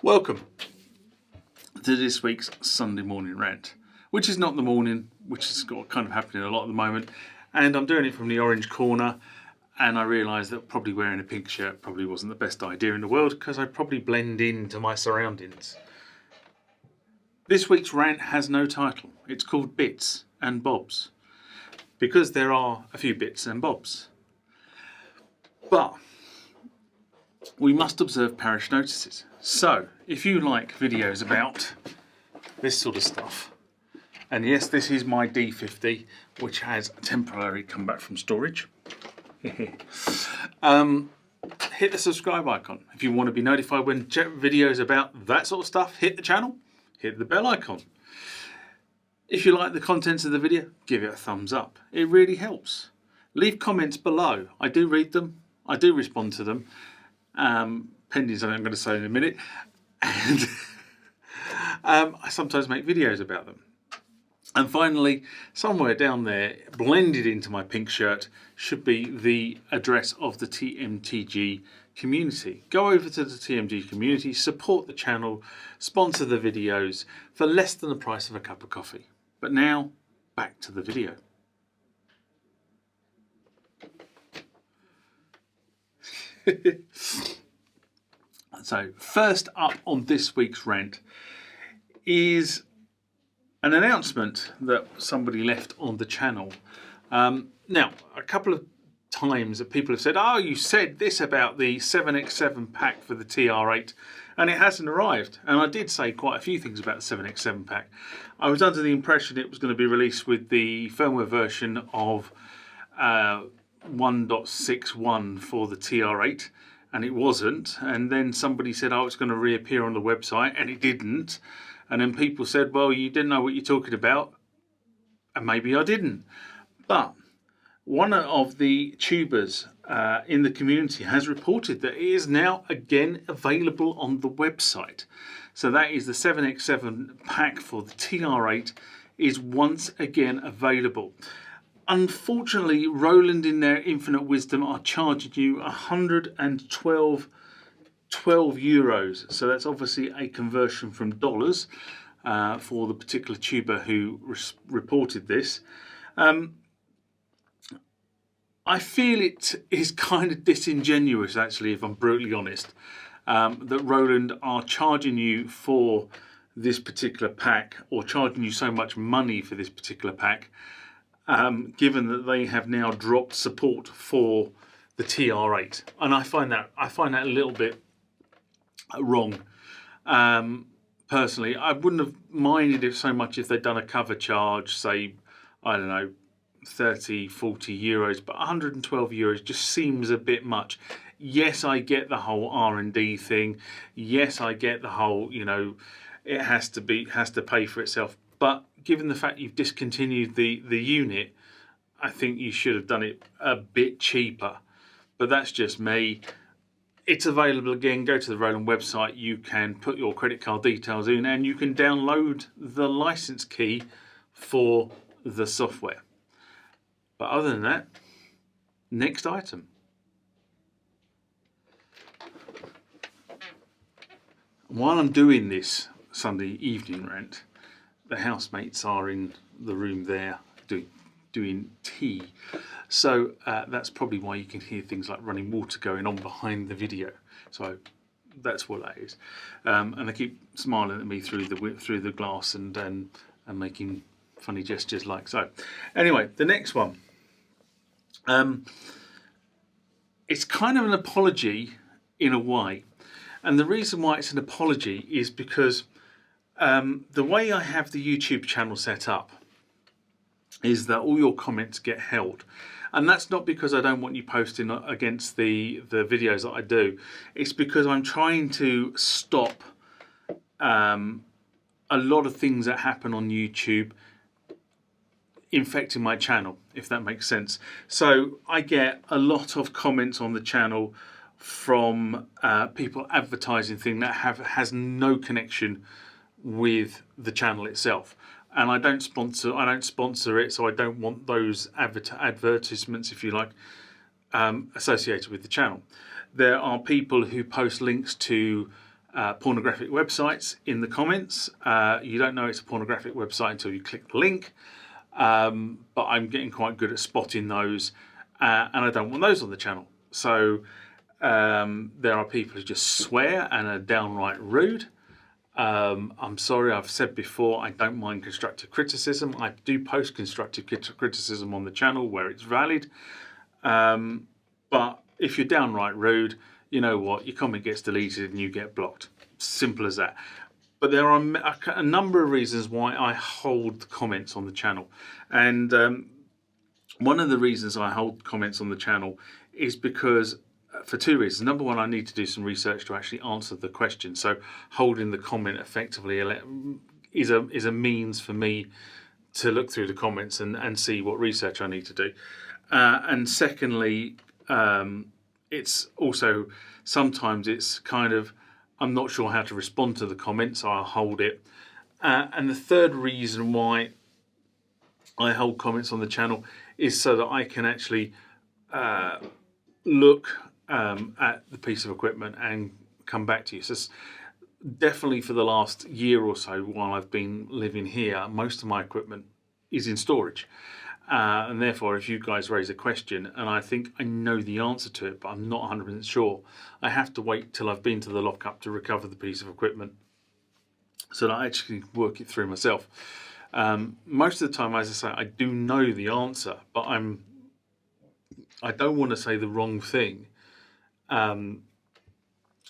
Welcome to this week's Sunday morning rant, which is not the morning, which is kind of happening a lot at the moment, and I'm doing it from the orange corner, and I realised that probably wearing a pink shirt probably wasn't the best idea in the world because I'd probably blend into my surroundings. This week's rant has no title. It's called Bits and Bobs, because there are a few bits and bobs. But we must observe parish notices. So, if you like videos about this sort of stuff, and yes, this is my D50, which has temporarily come back from storage. Hit the subscribe icon. If you want to be notified when videos about that sort of stuff hit the channel, hit the bell icon. If you like the contents of the video, give it a thumbs up. It really helps. Leave comments below. I do read them. I do respond to them. Pending something I'm going to say in a minute. And I sometimes make videos about them. And finally, somewhere down there, blended into my pink shirt, should be the address of the TMTG community. Go over to the TMG community, support the channel, sponsor the videos for less than the price of a cup of coffee. But now, back to the video. So, first up on this week's rant is an announcement that somebody left on the channel. Now, a couple of times that people have said, oh, you said this about the 7x7 pack for the TR8 and it hasn't arrived. And I did say quite a few things about the 7x7 pack. I was under the impression it was going to be released with the firmware version of 1.61 for the TR8, and it wasn't. And then somebody said, oh, it's going to reappear on the website, and it didn't. And then people said, well, you didn't know what you're talking about, and maybe I didn't. But one of the tubers in the community has reported that it is now again available on the website. So that is the 7x7 pack for the TR8 is once again available. Unfortunately, Roland, in their infinite wisdom, are charging you 112 euros. So that's obviously a conversion from dollars for the particular tuber who reported this. I feel it is kind of disingenuous, actually, if I'm brutally honest, that Roland are charging you for this particular pack, or charging you so much money for this particular pack, given that they have now dropped support for the TR8, and I find that a little bit wrong. Personally, I wouldn't have minded it so much if they'd done a cover charge, say, I don't know, 30, 40 euros, but 112 euros just seems a bit much. Yes, I get the whole R&D thing. Yes, I get the whole, it has to pay for itself. But given the fact you've discontinued the unit, I think you should have done it a bit cheaper. But that's just me. It's available again. Go to the Roland website. You can put your credit card details in and you can download the license key for the software. But other than that, next item. While I'm doing this Sunday evening rant, the housemates are in the room there doing tea. So that's probably why you can hear things like running water going on behind the video. So that's what that is. And they keep smiling at me through the glass and making funny gestures like so. Anyway, the next one. It's kind of an apology in a way. And the reason why it's an apology is because the way I have the YouTube channel set up is that all your comments get held. And that's not because I don't want you posting against the videos that I do. It's because I'm trying to stop a lot of things that happen on YouTube infecting my channel, if that makes sense. So I get a lot of comments on the channel from people advertising things that has no connection with the channel itself. And I don't sponsor it, so I don't want those advertisements, if you like, associated with the channel. There are people who post links to pornographic websites in the comments. You don't know it's a pornographic website until you click the link. But I'm getting quite good at spotting those, and I don't want those on the channel. So there are people who just swear and are downright rude. I'm sorry, I've said before, I don't mind constructive criticism. I do post constructive criticism on the channel where it's valid. But if you're downright rude, you know what, your comment gets deleted and you get blocked. Simple as that. But there are a number of reasons why I hold comments on the channel. And one of the reasons I hold comments on the channel is because, for two reasons. Number one, I need to do some research to actually answer the question. So holding the comment effectively is a means for me to look through the comments and see what research I need to do. And secondly, it's also, sometimes it's kind of, I'm not sure how to respond to the comments, so I'll hold it. And the third reason why I hold comments on the channel is so that I can actually look at the piece of equipment and come back to you. So definitely for the last year or so while I've been living here, most of my equipment is in storage. And therefore, if you guys raise a question and I think I know the answer to it, but I'm not 100% sure, I have to wait till I've been to the lockup to recover the piece of equipment so that I actually work it through myself. Most of the time, as I say, I do know the answer, but I don't want to say the wrong thing on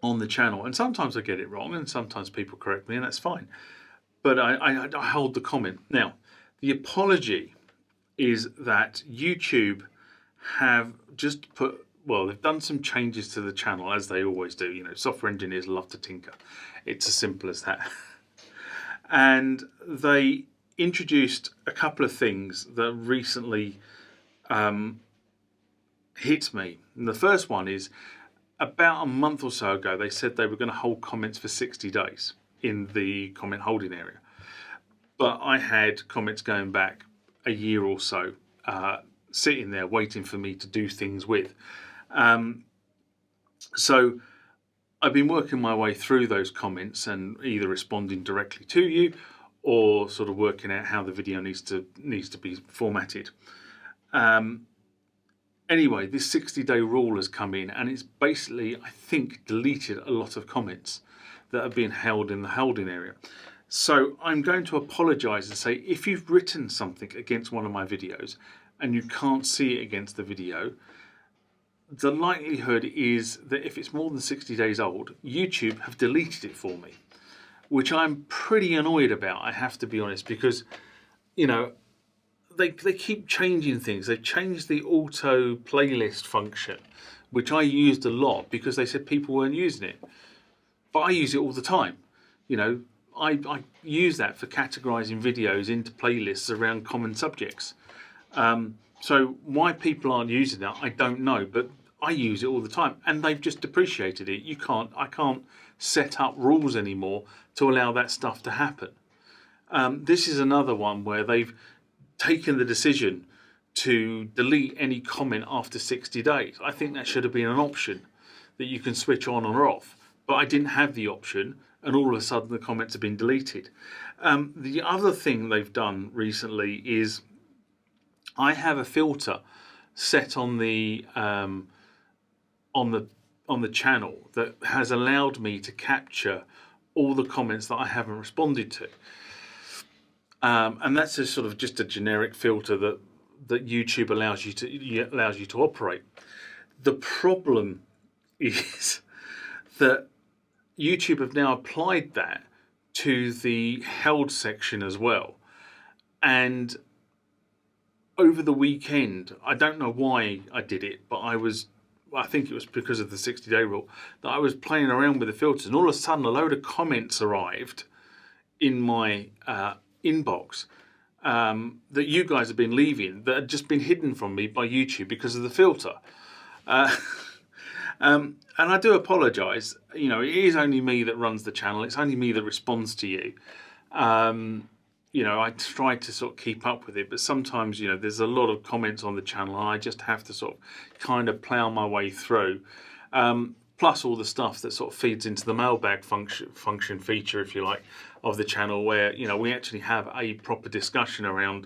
the channel. And sometimes I get it wrong and sometimes people correct me and that's fine. But I hold the comment. Now, the apology is that YouTube have just put, well, they've done some changes to the channel, as they always do. You know, software engineers love to tinker. It's as simple as that. And they introduced a couple of things that recently hit me. And the first one is, about a month or so ago, they said they were going to hold comments for 60 days in the comment holding area. But I had comments going back a year or so, sitting there waiting for me to do things with. So I've been working my way through those comments and either responding directly to you or sort of working out how the video needs to be formatted. Anyway, this 60-day rule has come in and it's basically, I think, deleted a lot of comments that are being held in the holding area. So I'm going to apologise and say, if you've written something against one of my videos and you can't see it against the video, the likelihood is that if it's more than 60 days old, YouTube have deleted it for me, which I'm pretty annoyed about, I have to be honest, because, you know, they keep changing things. They've changed the auto playlist function, which I used a lot because they said people weren't using it. But I use it all the time. You know, I use that for categorizing videos into playlists around common subjects. So why people aren't using that, I don't know, but I use it all the time and they've just depreciated it. I can't set up rules anymore to allow that stuff to happen. This is another one where they've taken the decision to delete any comment after 60 days. I think that should have been an option that you can switch on or off, but I didn't have the option and all of a sudden the comments have been deleted. The other thing they've done recently is I have a filter set on the channel that has allowed me to capture all the comments that I haven't responded to. And that's a sort of just a generic filter that YouTube allows you to operate. The problem is that YouTube have now applied that to the held section as well. And over the weekend, I don't know why I did it, but I think it was because of the 60-day rule, that I was playing around with the filters and all of a sudden a load of comments arrived in my inbox that you guys have been leaving that had just been hidden from me by YouTube because of the filter. And I do apologise. You know, it is only me that runs the channel. It's only me that responds to you. You know, I try to sort of keep up with it, but sometimes, you know, there's a lot of comments on the channel and I just have to sort of kind of plough my way through. plus all the stuff that sort of feeds into the mailbag function feature, if you like, of the channel, where we actually have a proper discussion around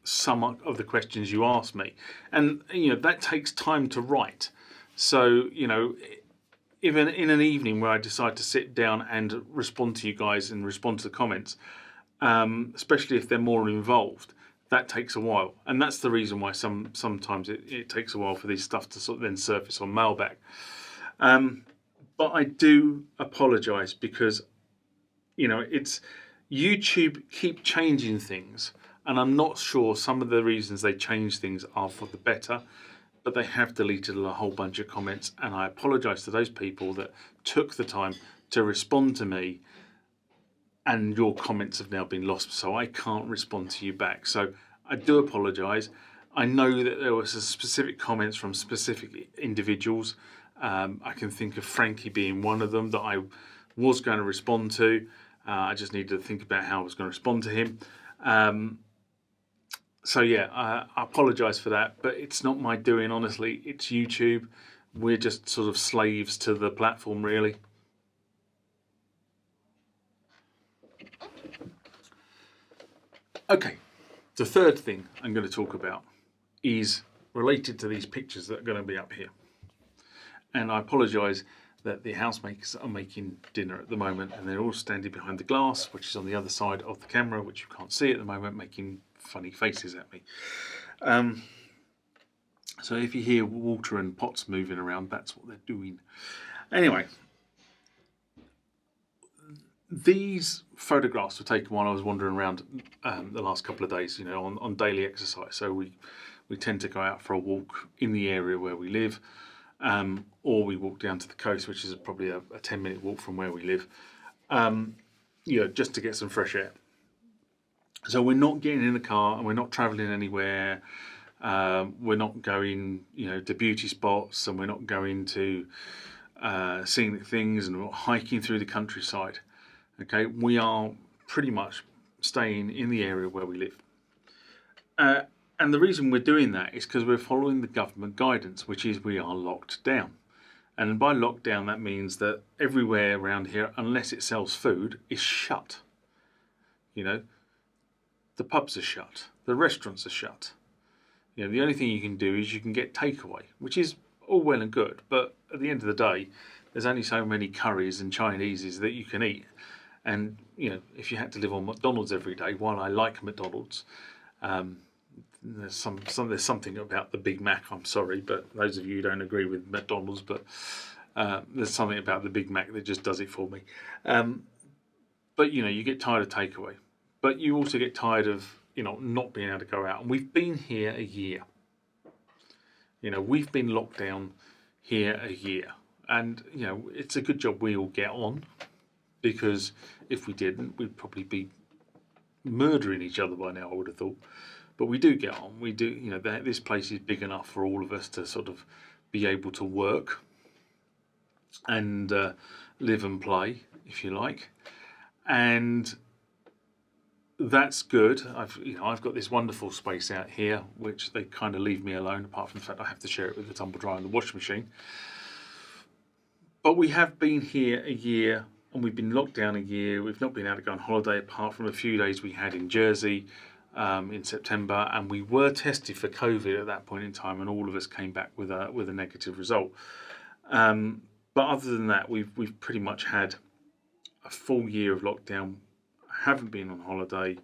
some of the questions you ask me, and that takes time to write. So even in an evening where I decide to sit down and respond to you guys and respond to the comments, especially if they're more involved, that takes a while, and that's the reason why sometimes it takes a while for these stuff to sort of then surface on mailbag. But I do apologise, because it's YouTube keep changing things, and I'm not sure some of the reasons they change things are for the better, but they have deleted a whole bunch of comments, and I apologise to those people that took the time to respond to me, and your comments have now been lost, so I can't respond to you back. So I do apologise. I know that there were some specific comments from specific individuals. I can think of Frankie being one of them that I was going to respond to. I just needed to think about how I was going to respond to him. So yeah, I apologise for that, but it's not my doing, honestly. It's YouTube. We're just sort of slaves to the platform, really. Okay, the third thing I'm going to talk about is related to these pictures that are going to be up here. And I apologise that the housemakers are making dinner at the moment, and they're all standing behind the glass, which is on the other side of the camera, which you can't see at the moment, making funny faces at me. So if you hear water and pots moving around, that's what they're doing. Anyway, these photographs were taken while I was wandering around the last couple of days, on daily exercise. So we tend to go out for a walk in the area where we live, or we walk down to the coast, which is probably a 10-minute walk from where we live, just to get some fresh air. So we're not getting in the car, and we're not travelling anywhere. We're not going, to beauty spots, and we're not going to scenic things, and we're not hiking through the countryside. Okay, we are pretty much staying in the area where we live. And the reason we're doing that is because we're following the government guidance, which is we are locked down. And by lockdown, that means that everywhere around here, unless it sells food, is shut. The pubs are shut, the restaurants are shut. The only thing you can do is you can get takeaway, which is all well and good, but at the end of the day, there's only so many curries and Chineses that you can eat. And if you had to live on McDonald's every day, while I like McDonald's, there's something about the Big Mac. I'm sorry, but those of you who don't agree with McDonald's, but there's something about the Big Mac that just does it for me. But you get tired of takeaway, but you also get tired of not being able to go out. And we've been here a year. We've been locked down here a year, and it's a good job we all get on, because if we didn't, we'd probably be murdering each other by now, I would have thought. But we do get on. We do, this place is big enough for all of us to sort of be able to work and live and play, if you like. And that's good. I've got this wonderful space out here, which they kind of leave me alone, apart from the fact I have to share it with the tumble dryer and the washing machine. But we have been here a year, and we've been locked down a year. We've not been able to go on holiday, apart from a few days we had in Jersey in September, and we were tested for COVID at that point in time, and all of us came back with a negative result. But other than that, we've pretty much had a full year of lockdown. I haven't been on holiday,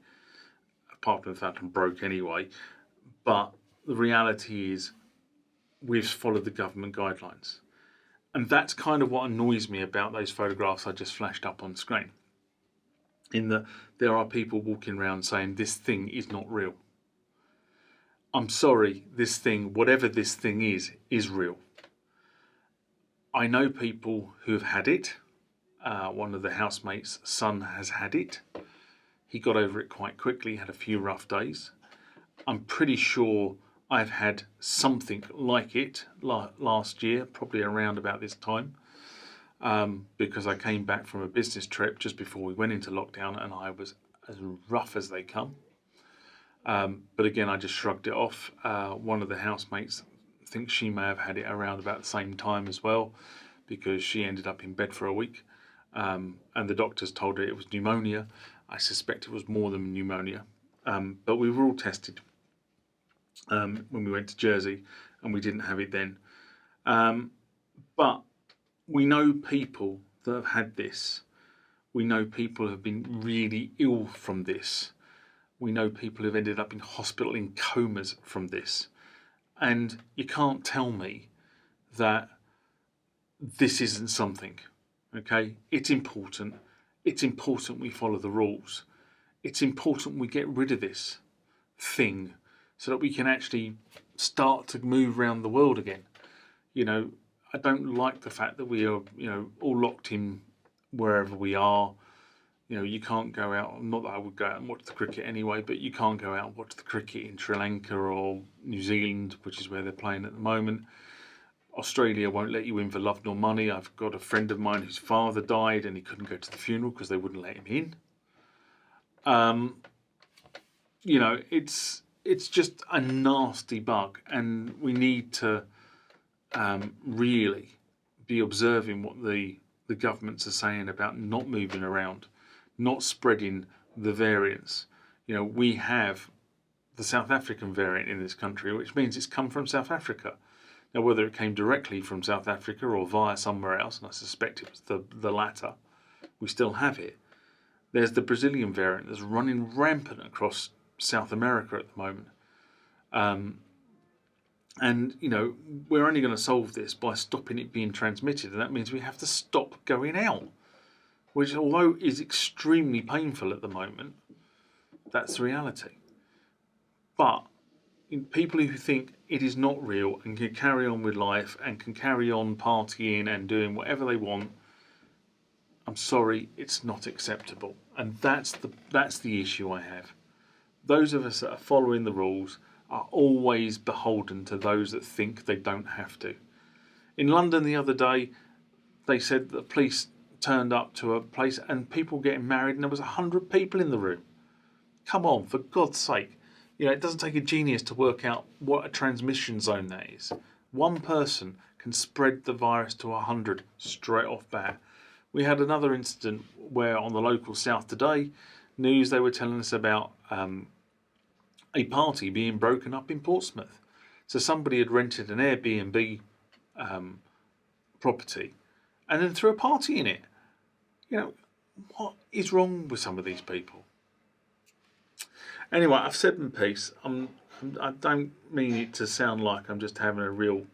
apart from the fact I'm broke anyway. But the reality is, we've followed the government guidelines. And that's kind of what annoys me about those photographs I just flashed up on screen. In that there are people walking around saying this thing is not real. I'm sorry, this thing, whatever this thing is real. I know people who have had it. One of the housemates' son has had it. He got over it quite quickly, had a few rough days. I'm pretty sure I've had something like it last year, probably around about this time, because I came back from a business trip just before we went into lockdown, and I was as rough as they come. But again, I just shrugged it off. One of the housemates think she may have had it around about the same time as well, because she ended up in bed for a week, and the doctors told her it was pneumonia. I suspect it was more than pneumonia, but we were all tested when we went to Jersey, and we didn't have it then. But we know people that have had this. We know people have been really ill from this. We know people who've ended up in hospital in comas from this. And you can't tell me that this isn't something, okay? It's important. It's important we follow the rules. It's important we get rid of this thing so that we can actually start to move around the world again. You know, I don't like the fact that we are, all locked in wherever we are. You know, you can't go out, not that I would go out and watch the cricket anyway, but you can't go out and watch the cricket in Sri Lanka or New Zealand, which is where they're playing at the moment. Australia won't let you in for love nor money. I've got a friend of mine whose father died and he couldn't go to the funeral because they wouldn't let him in. It's just a nasty bug, and we need to really be observing what the governments are saying about not moving around, not spreading the variants. You know, we have the South African variant in this country, which means it's come from South Africa. Now, whether it came directly from South Africa or via somewhere else, and I suspect it was the latter, we still have it. There's the Brazilian variant that's running rampant across South America at the moment. And, we're only going to solve this by stopping it being transmitted, and that means we have to stop going out, which, although is extremely painful at the moment, that's the reality. But people who think it is not real and can carry on with life and can carry on partying and doing whatever they want, I'm sorry, it's not acceptable. And that's the issue I have. Those of us that are following the rules are always beholden to those that think they don't have to. In London the other day, they said the police turned up to a place and people getting married and there was 100 people in the room. Come on, for God's sake. It doesn't take a genius to work out what a transmission zone that is. One person can spread the virus to 100 straight off bat. We had another incident where on the local South Today news they were telling us about a party being broken up in Portsmouth. So somebody had rented an Airbnb property and then threw a party in it. What is wrong with some of these people? Anyway, I've said my piece. I don't mean it to sound like I'm just having a real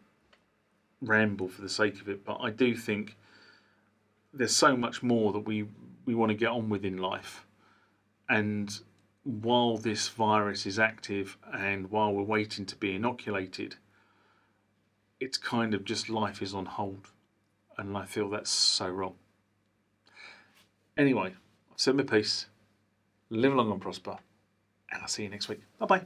ramble for the sake of it, but I do think there's so much more that we want to get on with in life. And while this virus is active and while we're waiting to be inoculated, it's kind of just life is on hold. And I feel that's so wrong. Anyway, I've said my piece. Live long and prosper. And I'll see you next week. Bye-bye.